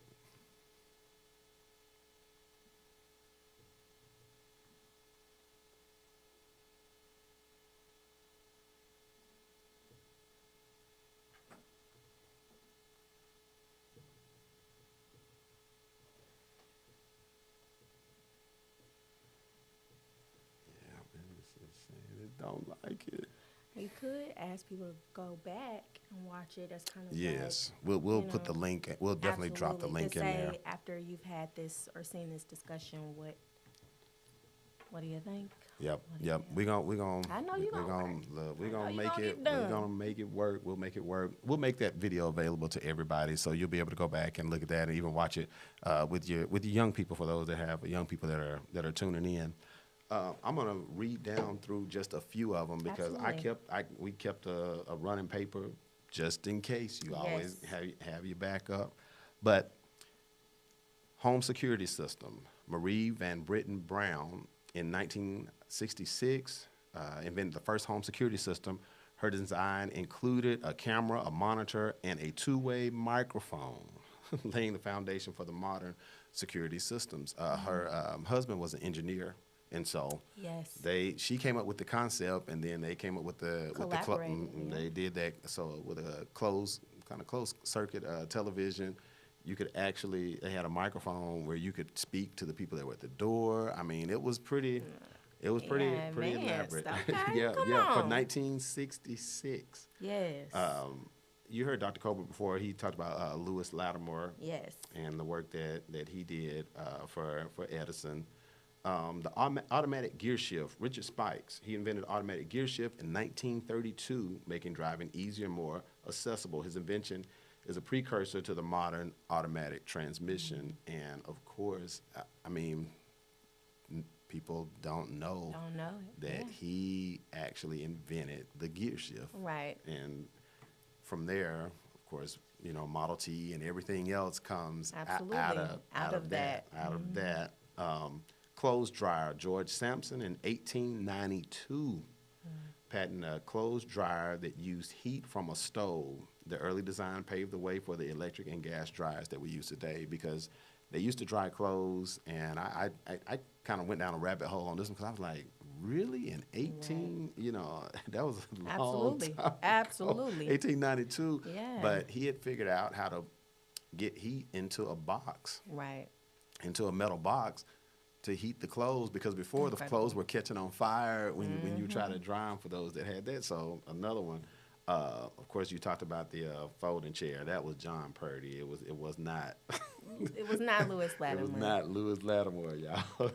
Yeah, business is saying it don't like it. You could ask people to go back and watch it. That's kind of Yes, we'll you put the know, link. We'll definitely drop the absolutely. link To in say there. after you've had this or seen this discussion, what do you think? Yep, What do you yep. think? We gonna. I know you we're gonna gonna. work. We're I know gonna you make gonna it. get We're done. gonna make it work. We'll make it work. We'll make that video available to everybody, so you'll be able to go back and look at that and even watch it with your young people. For those that have young people that are tuning in, I'm gonna read down through just a few of them because Absolutely. we kept a running paper just in case. You always Yes. have your backup, but. Home security system. Marie Van Britten Brown in 1966 invented the first home security system. Her design included a camera, a monitor, and a two-way microphone, laying the foundation for the modern security systems. Her husband was an engineer, and so Yes. she came up with the concept, and then they came up with Collaborated, yeah. they did that. So with a closed circuit television, you could actually, they had a microphone where you could speak to the people that were at the door. I mean, it was pretty Yeah, pretty advanced. elaborate. Okay, yeah, come yeah, for on. 1966. Yes. You heard Dr. Colbert before. He talked about Lewis Lattimore Yes. and the work that he did for Edison. The automatic gear shift, Richard Spikes, he invented automatic gear shift in 1932, making driving easier and more accessible. His invention is a precursor to the modern automatic transmission. And of course, I mean, people don't know Don't know it. that Yeah. he actually invented the gear shift. Right. And from there, of course, Model T and everything else comes Absolutely. out Out of of that. that. Out of that. Clothes dryer, George Sampson in 1892 patented a clothes dryer that used heat from a stove. The early design paved the way for the electric and gas dryers that we use today because they used to dry clothes, and I kind of went down a rabbit hole on this one because I was like, really? In 18, that was a long Absolutely. time ago. Absolutely. 1892. Yeah. But he had figured out how to get heat into a box, Right. into a metal box to heat the clothes because before the Incredible. clothes were catching on fire when you try to dry them for those that had that. So another one, of course, you talked about the folding chair. That was John Purdy. It was not. It was not Lewis It Lattimore. was not Lewis Lattimore, y'all.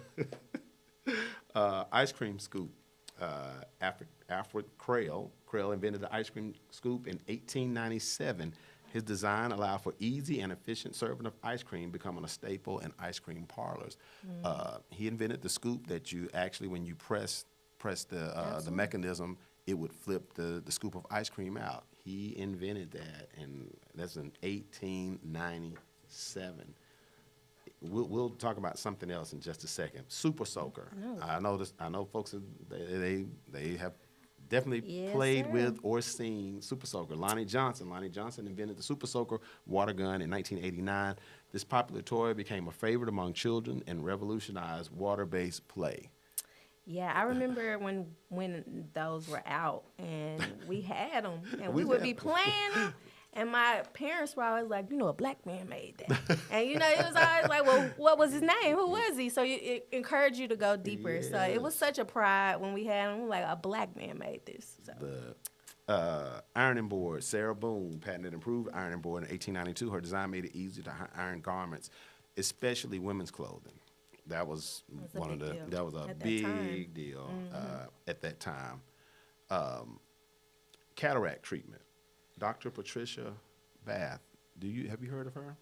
Ice cream scoop. Alfred Krell. Krell invented the ice cream scoop in 1897. His design allowed for easy and efficient serving of ice cream, becoming a staple in ice cream parlors. He invented the scoop that you actually, when you press the mechanism, it would flip the scoop of ice cream out. He invented that, and that's in 1897. We'll talk about something else in just a second. Super Soaker. No. I know folks they have definitely Yes, played sir. with or seen Super Soaker. Lonnie Johnson invented the Super Soaker water gun in 1989. This popular toy became a favorite among children and revolutionized water-based play. Yeah, I remember when those were out and we had them and we We would had be 'em. playing them. And my parents were always like, a black man made that. And, it was always like, well, what was his name? Who was he? So it encouraged you to go deeper. So it was such a pride when we had him. Like, a black man made this. So. The ironing board, Sarah Boone patented improved ironing board in 1892. Her design made it easy to iron garments. especially women's clothing. That was That's a one of big the deal that was a at that big time. deal at that time. Cataract treatment. Dr. Patricia Bath. Have you heard of her?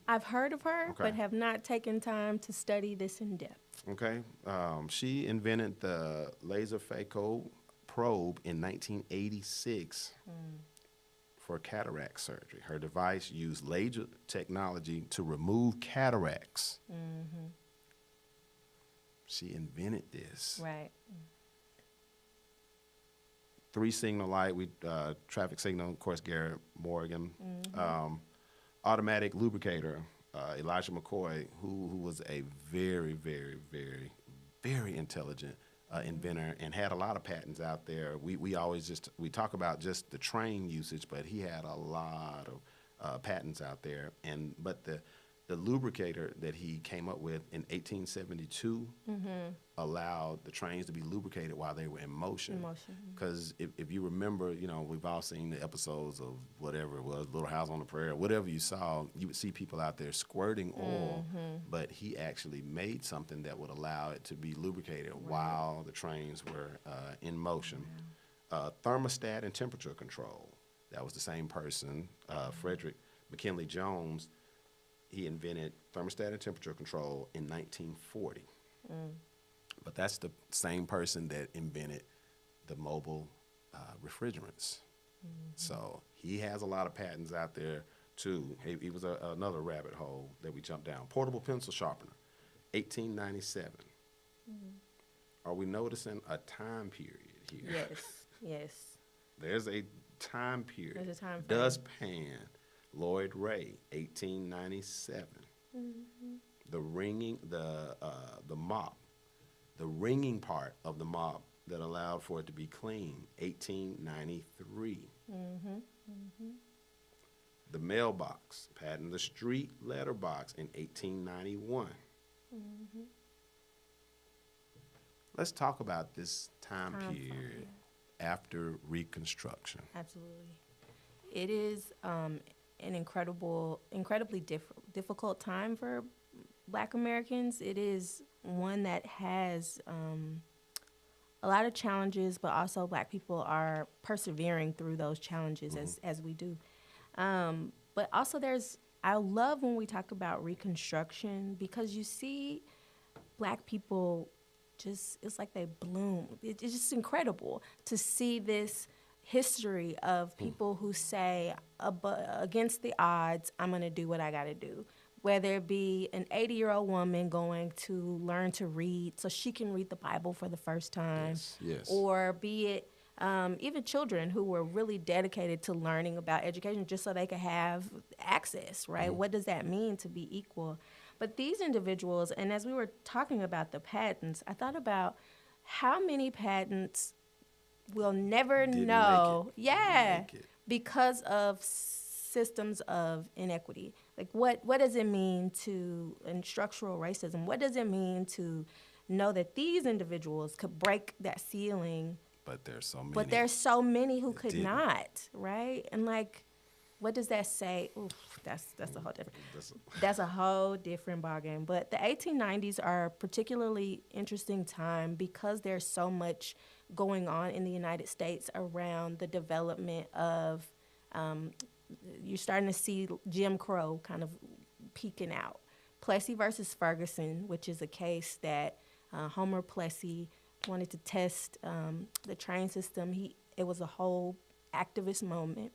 I've heard of her, Okay. but have not taken time to study this in depth. Okay. She invented the laser phaco probe in 1986 for cataract surgery. Her device used laser technology to remove cataracts. She invented this. Right. 3-signal light, traffic signal, of course, Garrett Morgan. Automatic lubricator, Elijah McCoy, who was a very, very, very, very intelligent inventor and had a lot of patents out there. We always we talk about just the train usage, but he had a lot of patents out there. But the lubricator that he came up with in 1872 allowed the trains to be lubricated while they were in motion. Because if you remember, we've all seen the episodes of whatever it was, Little House on the Prairie, whatever you saw, you would see people out there squirting oil, but he actually made something that would allow it to be lubricated while the trains were in motion. Thermostat and temperature control. That was the same person, Frederick McKinley Jones. He invented thermostat and temperature control in 1940. But that's the same person that invented the mobile refrigerants. So he has a lot of patents out there, too. He was another rabbit hole that we jumped down. Portable pencil sharpener, 1897. Are we noticing a time period here? Yes. Yes. There's a time period. There's a time frame. Dustpan, Lloyd Ray, 1897. The mop, the ringing part of the mop that allowed for it to be clean, 1893. The mailbox, patent the street letterbox in 1891. Let's talk about this time period after Reconstruction. Absolutely. It is an incredibly difficult time for Black Americans. It is one that has a lot of challenges, but also Black people are persevering through those challenges as we do. But also I love when we talk about Reconstruction because you see Black people it's like they bloom. It's just incredible to see this history of people who say, against the odds, I'm going to do what I got to do. Whether it be an 80-year-old woman going to learn to read so she can read the Bible for the first time. Yes. Or be it even children who were really dedicated to learning about education just so they could have access, right? What does that mean to be equal? But these individuals, and as we were talking about the patents, I thought about how many patents we'll never Didn't know. make it. Because of systems of inequity. Like what does it mean in structural racism, what does it mean to know that these individuals could break that ceiling? But there's so many. But there's so many who could didn't. not, right? And what does that say? Oof, that's a whole different. That's a whole different ballgame. But the 1890s are a particularly interesting time because there's so much going on in the United States around the development of. You're starting to see Jim Crow kind of peeking out. Plessy versus Ferguson, which is a case that Homer Plessy wanted to test the train system. It was a whole activist moment.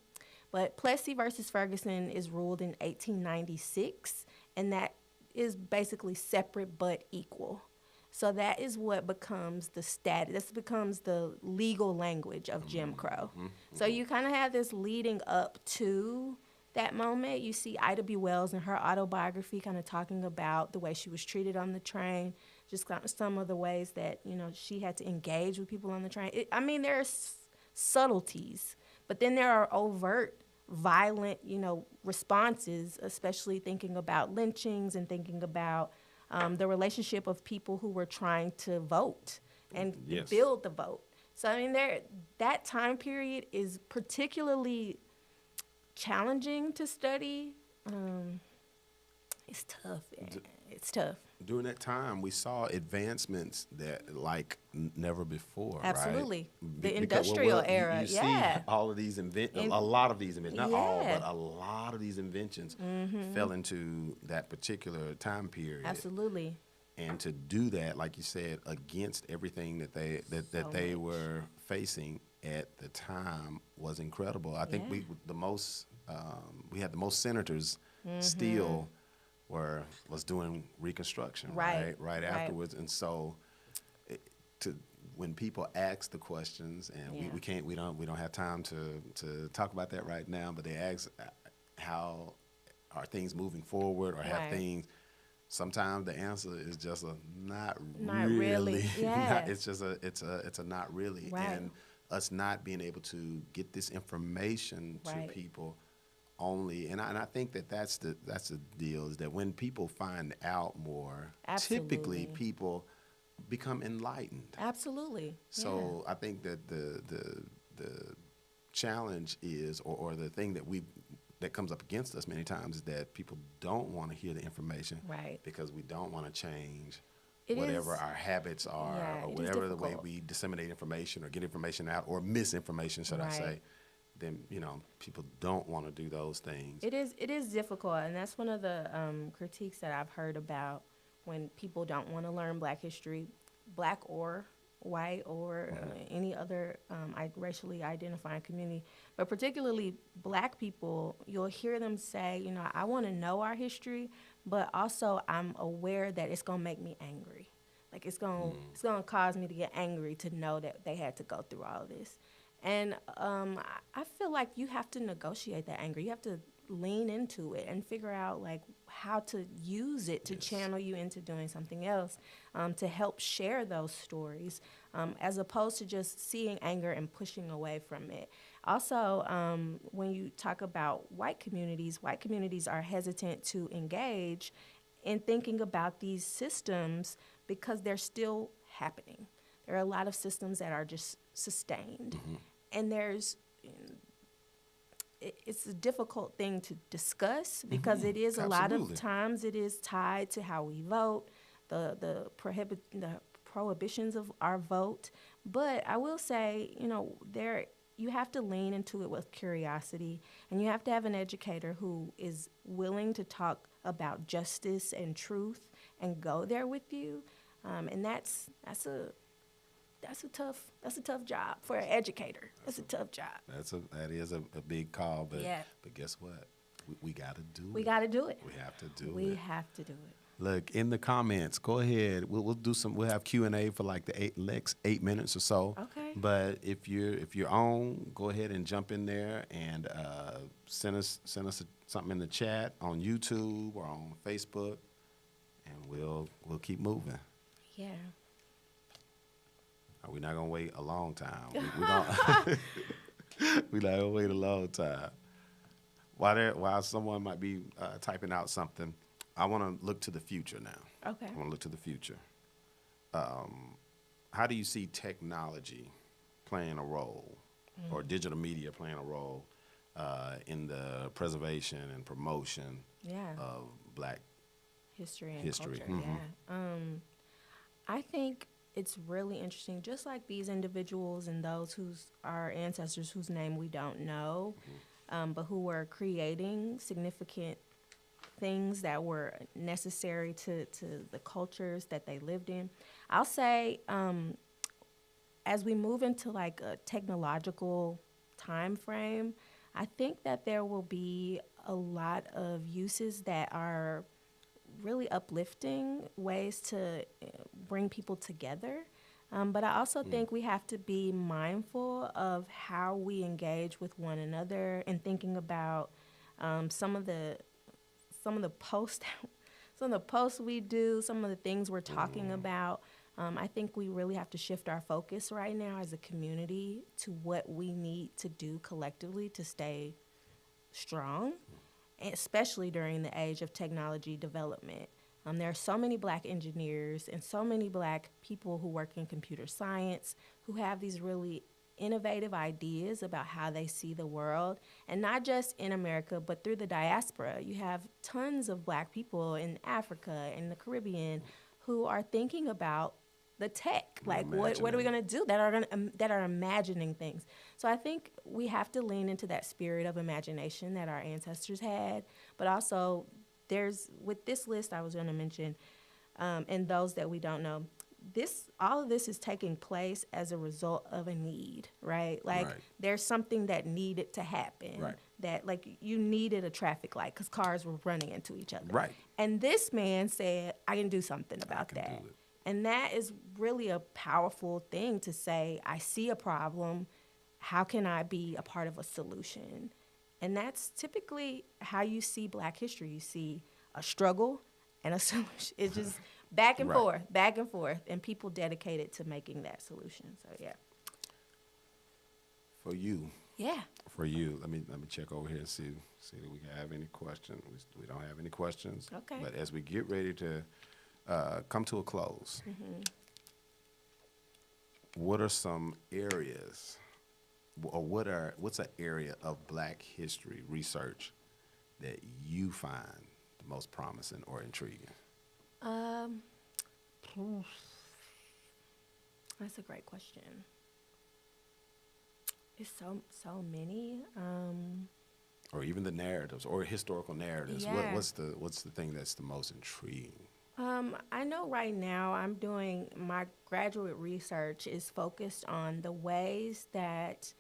But Plessy versus Ferguson is ruled in 1896, and that is basically separate but equal. So that is what becomes the status. This becomes the legal language of Jim Crow. So you kind of have this leading up to that moment. You see Ida B. Wells in her autobiography kind of talking about the way she was treated on the train, just some of the ways that, she had to engage with people on the train. There are subtleties, but then there are overt, violent, responses, especially thinking about lynchings and thinking about the relationship of people who were trying to vote and build the vote. So, that time period is particularly challenging to study. It's tough. Man. It's tough. During that time, we saw advancements that like never before. Absolutely. Right? The Because, industrial era, You yeah. see all of these In- a lot of these inventions, not all, Yeah. but a lot of these inventions fell into that particular time period. Absolutely. And to do that, like you said, against everything that they much. were facing at the time was incredible. I think Yeah. we had the most senators still was doing Reconstruction Right, right right. afterwards, and so when people ask the questions, and Yeah. we don't have time to talk about that right now, but they ask how are things moving forward, or have Right. things. Sometimes the answer is just a not Not really. Yeah. it's just it's a not really, Right. and us not being able to get this information Right. to people only, and I think that's the deal, is that when people find out more, typically Absolutely. people become enlightened. Absolutely. So I think that the challenge is, or the thing that comes up against us many times, is that people don't want to hear the information, Right. because we don't want to change It whatever is- our habits are, yeah, or it is whatever the way difficult. we disseminate information or get information out, or misinformation, should I Right. say. Then people don't want to do those things. It is difficult, and that's one of the critiques that I've heard about when people don't want to learn Black history, Black or white or any other racially identifying community, but particularly Black people. You'll hear them say, I want to know our history, but also I'm aware that it's gonna make me angry. Like it's gonna cause me to get angry to know that they had to go through all of this. And I feel like you have to negotiate that anger. You have to lean into it and figure out like how to use it to channel you into doing something else, to help share those stories, as opposed to just seeing anger and pushing away from it. Also, when you talk about white communities are hesitant to engage in thinking about these systems because they're still happening. There are a lot of systems that are just sustained. And it's a difficult thing to discuss because it is a lot Absolutely. of times it is tied to how we vote, the prohibitions of our vote. But I will say, you have to lean into it with curiosity, and you have to have an educator who is willing to talk about justice and truth and go there with you. And that's a tough job for an educator. That's a tough job. That is a big call, but Yeah. but guess what? We got to do it. We got to do it. We have to do it. We have to do it. Look, in the comments, go ahead. We'll do some. We'll have Q&A for like the next 8 minutes or so. Okay. But if you're on, go ahead and jump in there and send us something in the chat on YouTube or on Facebook, and we'll keep moving. Yeah. We're not gonna wait a long time. We're not gonna wait a long time. While someone might be typing out something, I want to look to the future now. Okay. I want to look to the future. How do you see technology playing a role, or digital media playing a role in the preservation and promotion Yeah. of Black History and history. culture. Mhm. Yeah. I think it's really interesting, just like these individuals and those our ancestors whose name we don't know, but who were creating significant things that were necessary to the cultures that they lived in. I'll say, as we move into like a technological time frame, I think that there will be a lot of uses that are really uplifting, ways to bring people together. But I also think we have to be mindful of how we engage with one another and thinking about some of the posts we do, some of the things we're talking about. I think we really have to shift our focus right now as a community to what we need to do collectively to stay strong, especially during the age of technology development. There are so many Black engineers and so many Black people who work in computer science who have these really innovative ideas about how they see the world, and not just in America, but through the diaspora. You have tons of Black people in Africa and the Caribbean who are thinking about the tech, like what are we gonna do that are imagining things. So I think we have to lean into that spirit of imagination that our ancestors had, but also there's with this list I was gonna mention, and those that we don't know. All of this is taking place as a result of a need, right? Like Right. there's something that needed to happen. Right. That like you needed a traffic light because cars were running into each other. Right. And this man said, I can do something about can that. do it. And that is really a powerful thing to say, I see a problem. How can I be a part of a solution? And that's typically how you see Black history. You see a struggle and a solution. It's just back and forth, and people dedicated to making that solution. So yeah. For you, Yeah. let me check over here and see if we have any questions. We don't have any questions. Okay. But as we get ready to come to a close, what are some areas, or what's an area of Black history research that you find the most promising or intriguing? That's a great question. It's so many. Or even the narratives or historical narratives. Yeah. What's the thing that's the most intriguing? I know right now I'm doing my graduate research is focused on the ways that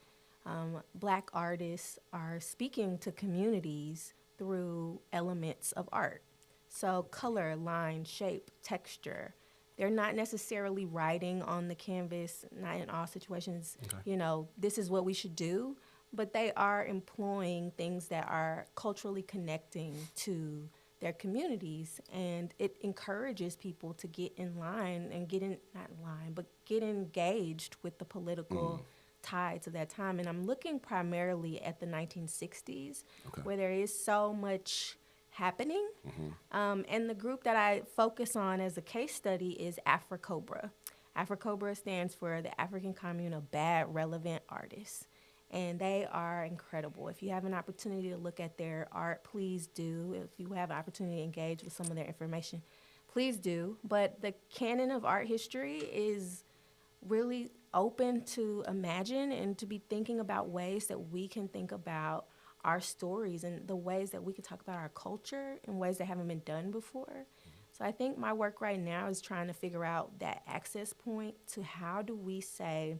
Black artists are speaking to communities through elements of art. So color, line, shape, texture. They're not necessarily writing on the canvas, not in all situations, this is what we should do, but they are employing things that are culturally connecting to their communities, and it encourages people to get in line and get engaged with the political tides of that time. And I'm looking primarily at the 1960s, where there is so much happening. And the group that I focus on as a case study is AfriCobra. AfriCobra stands for the African Commune of Bad Relevant Artists. And they are incredible. If you have an opportunity to look at their art, please do. If you have an opportunity to engage with some of their information, please do. But the canon of art history is really open to imagine and to be thinking about ways that we can think about our stories and the ways that we can talk about our culture in ways that haven't been done before. So I think my work right now is trying to figure out that access point to how do we say,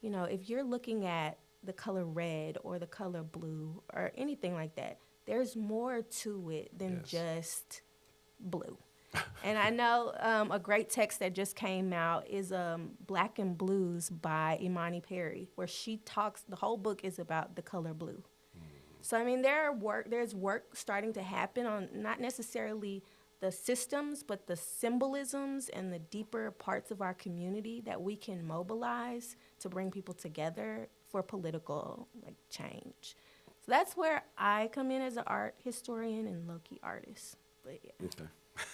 if you're looking at the color red or the color blue or anything like that, there's more to it than just blue. And I know a great text that just came out is Black and Blues by Imani Perry, where she talks, the whole book is about the color blue. So, I mean, there's work starting to happen on not necessarily the systems, but the symbolisms and the deeper parts of our community that we can mobilize to bring people together for political change. So that's where I come in as an art historian and low-key artist. But yeah. Okay.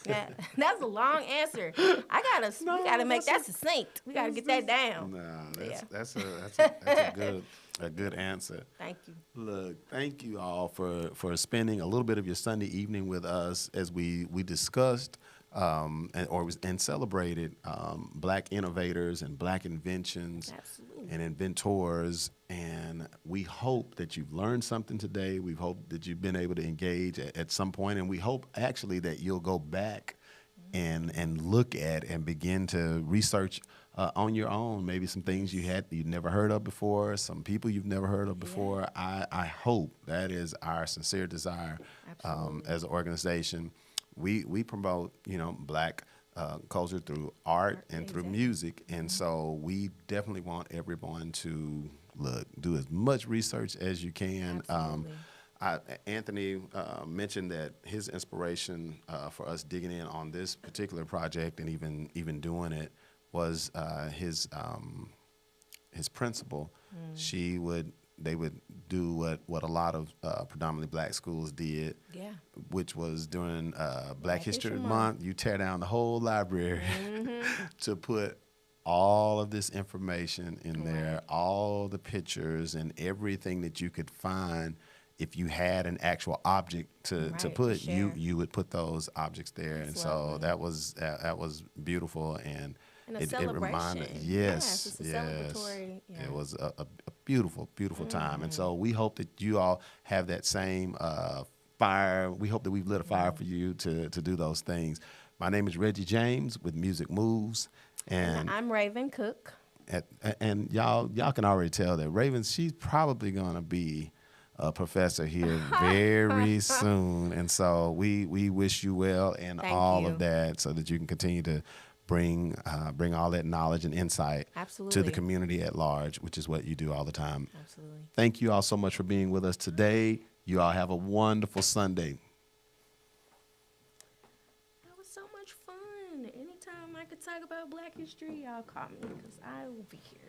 Yeah, that's a long answer. We gotta make that succinct. We gotta get that down. No, that's a good answer. Thank you. Look, thank you all for spending a little bit of your Sunday evening with us as we discussed and celebrated Black innovators and Black inventions. Absolutely. And inventors. And we hope that you've learned something today. We hope that you've been able to engage at some point, and we hope actually that you'll go back and look at and begin to research on your own, maybe some things you'd never heard of before, some people you've never heard of before. I hope that is our sincere desire as an organization. We promote, Black culture through art and through music, and so we definitely want everyone to do as much research as you can. Anthony mentioned that his inspiration for us digging in on this particular project and even doing it was his principal. They would do what a lot of predominantly Black schools did, which was during Black History Month, you tear down the whole library to put all of this information in there, all the pictures and everything that you could find. If you had an actual object to Right, to put, share. you would put those objects there. And so lovely. that was beautiful. And And a it reminded, celebration. yes, Yes, it's a yes. celebratory, yeah. It was a beautiful, beautiful time. And so we hope that you all have that same fire. We hope that we've lit a fire for you to do those things. My name is Reggie James with Music Moves. And I'm Raven Cook. and y'all can already tell that Raven, she's probably gonna be a professor here very soon, and so we wish you well in Thank all you. of that, so that you can continue to bring all that knowledge and insight to Absolutely. the community at large, which is what you do all the time. Absolutely. Thank you all so much for being with us today. You all have a wonderful Sunday. That was so much fun. Anytime I could talk about Black history, y'all call me because I will be here.